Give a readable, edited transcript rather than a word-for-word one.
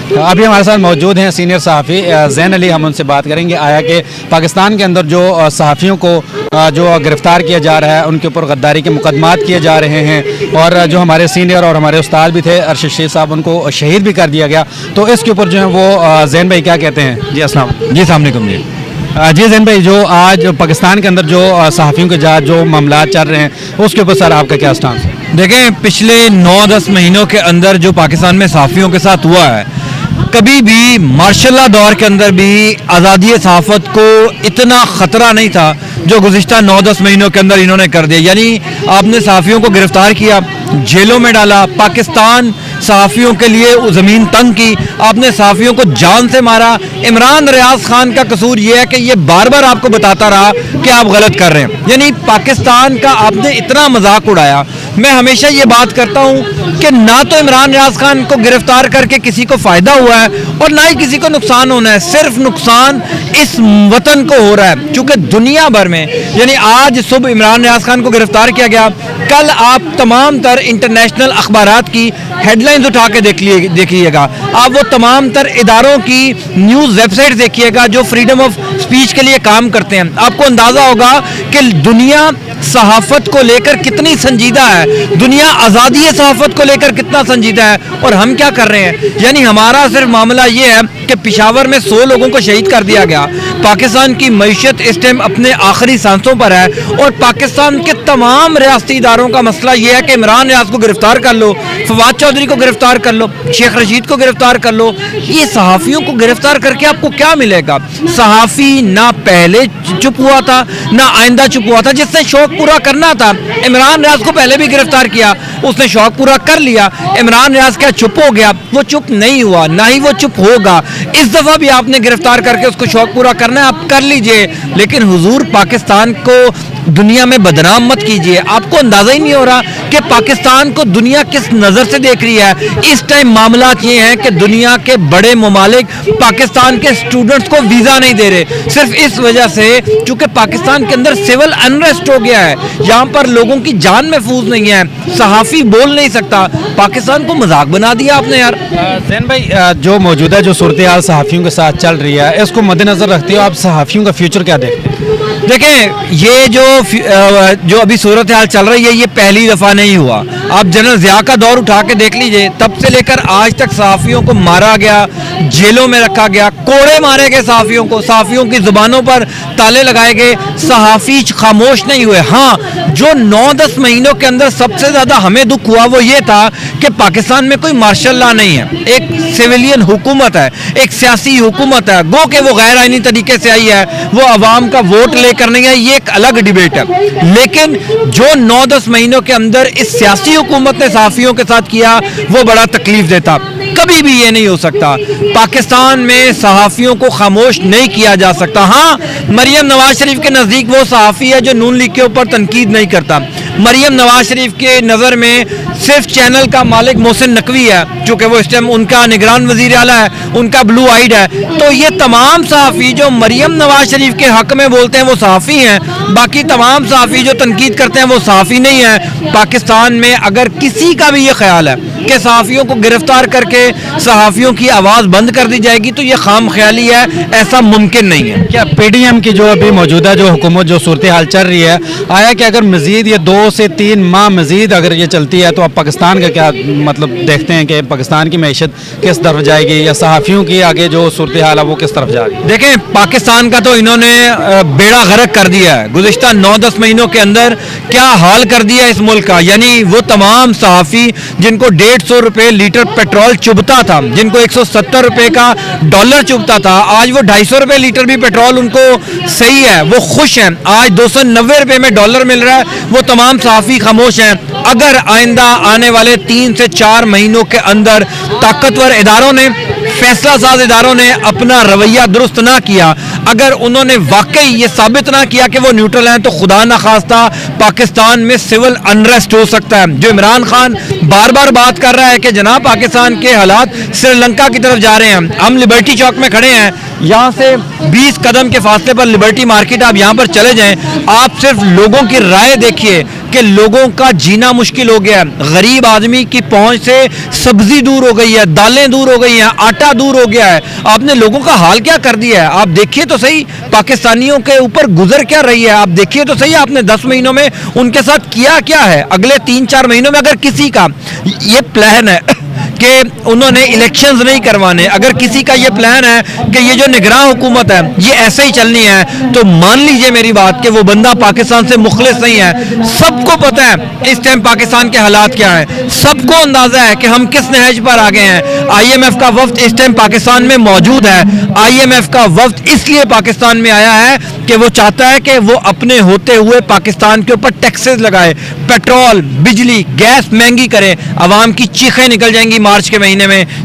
अभी हमारे साथ मौजूद हैं सीनियर सहाफ़ी ज़ैन अली, हम उनसे बात करेंगे। आया कि पाकिस्तान के अंदर जो सहाफ़ियों को जो गिरफ़्तार किया जा रहा है, उनके ऊपर गद्दारी के मुकदमात किए जा रहे हैं और जो हमारे सीनियर और हमारे उस्ताद भी थे अरशद शेख साहब, उनको शहीद भी कर दिया गया। तो इसके ऊपर जो है वो ज़ैन भाई क्या कहते हैं? जी अस्सलाम। जी अस्सलाम वालेकुम। जी ज़ैन भाई, जो आज पाकिस्तान के अंदर जो सहाफ़ियों के साथ जो मामला चल रहे हैं, उसके ऊपर सर आपका क्या स्टांस है? देखें, पिछले 9-10 महीनों के अंदर जो पाकिस्तान में सहाफ़ियों के साथ हुआ है, कभी भी मार्शल लॉ दौर के अंदर भी आज़ादी सहाफ़त को इतना ख़तरा नहीं था जो गुज़िश्ता 9-10 महीनों के अंदर इन्होंने कर दिया। यानी आपने सहाफ़ियों को गिरफ़्तार किया, जेलों में डाला, पाकिस्तान सहाफ़ियों के लिए ज़मीन तंग की, आपने सहाफ़ियों को जान से मारा। इमरान रियाज खान का कसूर ये है कि ये बार बार आपको बताता रहा कि आप गलत कर रहे हैं। यानी पाकिस्तान का आपने इतना मजाक उड़ाया। मैं हमेशा ये बात करता हूँ कि ना तो इमरान रियाज खान को गिरफ्तार करके किसी को फ़ायदा हुआ है और ना ही किसी को नुकसान होना है, सिर्फ नुकसान इस वतन को हो रहा है। चूँकि दुनिया भर में, यानी आज सुबह इमरान रियाज खान को गिरफ्तार किया गया, कल आप तमाम तर इंटरनेशनल अखबारात की हेडलाइंस उठा के देखिएगा, आप वो तमाम तर इदारों की न्यूज़ वेबसाइट देखिएगा जो फ्रीडम ऑफ स्पीच के लिए काम करते हैं। आपको अंदाज़ा होगा कि दुनिया सहाफ़त को लेकर कितनी संजीदा है, दुनिया आज़ादी सहाफ़त को लेकर कितना संजीदा है, और हम क्या कर रहे हैं। यानी हमारा सिर्फ मामला ये है कि पेशावर में 100 लोगों को शहीद कर दिया गया। पाकिस्तान की मईशत इस टाइम अपने आखिरी सांसों पर है और पाकिस्तान के तमाम रियासती इदारों का मसला ये है कि इमरान रियाज को गिरफ्तार कर लो, फवाद चौधरी को गिरफ्तार कर लो, शेख रशीद को गिरफ्तार कर लो। ये सहाफ़ियों को गिरफ्तार करके आपको क्या मिलेगा? सहाफ़ी ना पहले चुप हुआ था ना आइंदा चुप हुआ था। जिसने शौक पूरा करना था, इमरान रियाज को पहले भी गिरफ्तार किया, उसने शौक पूरा कर लिया। इमरान रियाज क्या चुप हो गया? वो चुप नहीं हुआ, ना ही वो चुप होगा। इस दफ़ा भी आपने गिरफ्तार करके उसको शौक पूरा करना है, आप कर लीजिए, लेकिन हुजूर पाकिस्तान को दुनिया में बदनाम मत कीजिए। आपको अंदाज़ा ही नहीं हो रहा कि पाकिस्तान को दुनिया किस नज़र से देख रही है। इस टाइम मामला ये हैं कि दुनिया के बड़े ममालिक पाकिस्तान के स्टूडेंट्स को वीज़ा नहीं दे रहे, सिर्फ इस वजह से चूँकि पाकिस्तान के अंदर सिविल अनरेस्ट हो गया है, यहाँ पर लोगों की जान महफूज नहीं है, सहाफ़ी बोल नहीं सकता। पाकिस्तान को मजाक बना दिया आपने यार। ज़ैन भाई, जो मौजूदा जो सूरत हाल सहाफ़ियों के साथ चल रही है, इसको मद्देनज़र रखते हो आप सहाफ़ियों का फ्यूचर क्या देखते हैं? देखें, ये जो अभी सूरत हाल चल रही है, ये पहली दफ़ा नहीं हुआ। आप जनरल ज़िया का दौर उठा के देख लीजिए, तब से लेकर आज तक सहाफ़ियों को मारा गया, जेलों में रखा गया, कोड़े मारे गए सहाफ़ियों को, सहाफ़ियों की ज़ुबानों पर ताले लगाए गए, सहाफ़ी खामोश नहीं हुए। हाँ, जो 9-10 महीनों के अंदर सबसे ज़्यादा हमें दुख हुआ वो ये था कि पाकिस्तान में कोई मार्शल लॉ नहीं है, एक सिविलियन हुकूमत है, एक सियासी हुकूमत है। गो कि वो गैर आइनी तरीके से आई है, वो अवाम का वोट लेकर नहीं है, ये एक अलग डिबेट है। लेकिन जो 9-10 महीनों के अंदर इस सियासी हुकूमत ने सहाफ़ियों के साथ किया, वो बड़ा तकलीफ देता। कभी भी ये नहीं हो सकता, पाकिस्तान में सहाफ़ियों को खामोश नहीं किया जा सकता। हाँ, मरियम नवाज शरीफ के नज़दीक वो सहाफ़ी है जो नून लीग के ऊपर तनकीद नहीं करता। मरियम नवाज शरीफ के नज़र में सिर्फ चैनल का मालिक मोहसिन नकवी है, चूँकि वो इस टाइम उनका निगरान वज़ीर आला है, उनका ब्लू आइड है। तो ये तमाम सहाफ़ी जो मरियम नवाज शरीफ के हक़ में बोलते हैं वो सहाफ़ी हैं, बाकी तमाम सहाफ़ी जो तनकीद करते हैं वो सहाफ़ी नहीं है। पाकिस्तान में अगर किसी का भी ये ख्याल है कि सहाफ़ियों को गिरफ्तार करके सहाफ़ियों की आवाज़ बंद कर दी जाएगी, तो ये खाम ख्याली है, ऐसा मुमकिन नहीं है। क्या PDM की जो अभी मौजूदा जो हुकूमत जो सूरत हाल चल रही है, आया कि अगर मज़ीद ये 2 से 3 माह मज़ीद अगर ये चलती है तो आप पाकिस्तान का क्या मतलब देखते हैं कि पाकिस्तान की मैशत किस तरफ जाएगी, या सहाफ़ियों की आगे जो सूरत हाल है वो किस तरफ जाएगी? देखें, पाकिस्तान का तो इन्होंने बेड़ा गर्क कर दिया है। गुज़िश्ता 9-10 महीनों के अंदर क्या हाल कर दिया इस मुल्क का। यानी वो तमाम सहाफ़ी जिनको 150 रुपये लीटर पेट्रोल चुभता था, जिनको 170 रुपये का डॉलर चुभता था, आज वो 250 रुपये लीटर भी पेट्रोल उनको सही है, वो खुश हैं। आज 290 रुपये में डॉलर मिल रहा है, वो तमाम सहाफ़ी खामोश हैं। अगर आइंदा आने वाले 3 से 4 महीनों के अंदर ताकतवर इदारों ने, फैसला साज इदारों ने अपना रवैया दुरुस्त ना किया, अगर उन्होंने वाकई ये साबित ना किया कि वो न्यूट्रल हैं, तो खुदा न खास्ता पाकिस्तान में सिविल अनरेस्ट हो सकता है। जो इमरान खान बार बार बात कर रहा है कि जनाब पाकिस्तान के हालात श्रीलंका की तरफ जा रहे हैं, हम लिबर्टी चौक में खड़े हैं, यहाँ से 20 कदम के फासले पर लिबर्टी मार्केट, आप यहाँ पर चले जाएं, आप सिर्फ लोगों की राय देखिए कि लोगों का जीना मुश्किल हो गया है। गरीब आदमी की पहुंच से सब्जी दूर हो गई है, दालें दूर हो गई हैं, आटा दूर हो गया है। आपने लोगों का हाल क्या कर दिया है? आप देखिए तो सही पाकिस्तानियों के ऊपर गुजर क्या रही है, आप देखिए तो सही आपने 10 महीनों में उनके साथ किया क्या है। अगले 3-4 महीनों में अगर किसी का ये प्लान है कि उन्होंने इलेक्शंस नहीं करवाने, अगर किसी का ये प्लान है कि ये जो निगरान हुकूमत है ये ऐसे ही चलनी है, तो मान लीजिए मेरी बात कि वो बंदा पाकिस्तान से मुखलिस नहीं है। सबको पता है इस टाइम पाकिस्तान के हालात क्या है, सबको अंदाजा है कि हम किस नहज पर आ गए हैं। IMF का वफ्द इस टाइम पाकिस्तान में मौजूद है। IMF का वफ्द इसलिए पाकिस्तान में आया है कि वो चाहता है कि वो अपने होते हुए पाकिस्तान के ऊपर टैक्सेस लगाए, पेट्रोल, बिजली, गैस महंगी करे, आवाम की चीखें निकल जाएंगी मार्च के महीने में।